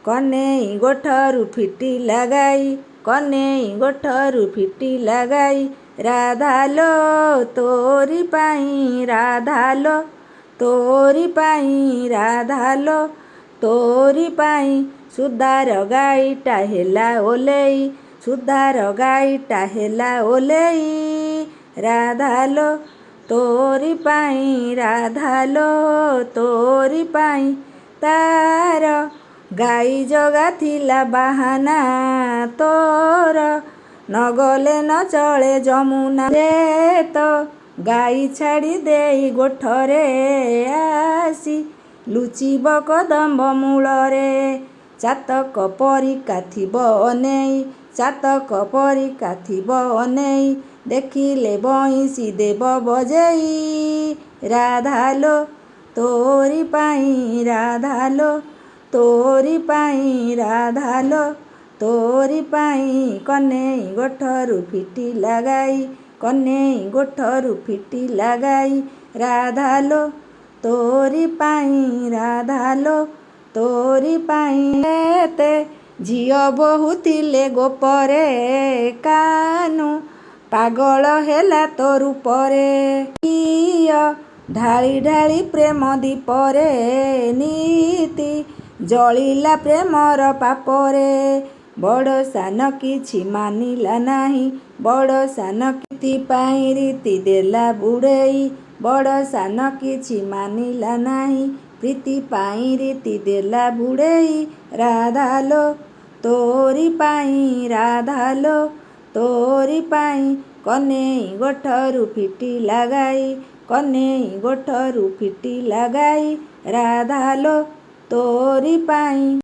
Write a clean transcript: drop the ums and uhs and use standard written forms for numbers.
କନେଇ ଗୋଠରୁ ଫିଟିଲା ଗାଈ, କନେଇ ଗୋଠରୁ ଫିଟିଲା ଗାଈ। ରାଧାଲୋ ତୋରି ପାଇଁ, ରାଧାଲୋ ତୋରି ପାଇଁ, ରାଧାଲୋ ତୋରି ପାଇଁ। ସୁଧାର ଗାଈଟା ହେଲା ଓଲେଇ, ସୁଧାର ଗାଈଟା ହେଲା ଓଲେଇ। ରାଧାଲୋ ତୋରି ପାଇଁ, ରାଧାଲୋ ତୋରି ପାଇଁ। ତାର ଗାଈ ଜଗା ଥିଲା ବାହାନା, ତୋର ନଗଲେ ନ ଚଳେ ଯମୁନା। ସେ ତ ଗାଈ ଛାଡ଼ି ଦେଇ ଗୋଠରେ ଆସି ଲୁଚିବ କଦମ୍ବ ମୂଳରେ। ଚାତକ ପରିକା ଥିବ ଅନେଇ, ଚାତକ ପରିକା ଥିବ ଅନେଇ। ଦେଖିଲେ ବଇଁଶୀ ଦେବ ବଜେଇ। ରାଧାଲୋ ତୋରି ପାଇଁ, ରାଧାଲୋ ତୋରି ପାଇଁ, ରାଧାଲୋ ତୋରି ପାଇଁ। କନେଇ ଗୋଠରୁ ଫିଟିଲା ଗାଈ, କନେଇ ଗୋଠରୁ ଫିଟିଲା ଗାଈ। ରାଧାଲୋ ତୋରି ପାଇଁ, ରାଧାଲୋ ତୋରି ପାଇଁ। କେତେ ଝିଅ ବୋହୂ ଥିଲେ ଗୋପରେ, କାହ୍ନୁ ପାଗଳ ହେଲା ତୋ ରୂପରେ। ଘିଅ ଢାଳି ଢାଳି ପ୍ରେମ ଦୀପରେ, ନିତି ଜଳିଲା ପ୍ରେମର ପାପରେ। ବଡ଼ ସାନ କିଛି ମାନିଲା ନାହିଁ, ବଡ଼ ସାନ ପାଇଁ ରୀତି ଦେଲା ବୁଡ଼େଇ। ବଡ଼ ସାନ କିଛି ମାନିଲା ନାହିଁ, ପ୍ରୀତି ପାଇଁ ରୀତି ଦେଲା ବୁଡ଼େଇ। ରାଧାଲୋ ତୋରି ପାଇଁ, ରାଧାଲୋ ତୋରି ପାଇଁ। କନେଇ ଗୋଠରୁ ଫିଟିଲା ଗାଈ, କନେଇ ଗୋଠରୁ ଫିଟିଲା ଗାଈ। ରାଧାଲୋ ତୋରି ପାଇଁ।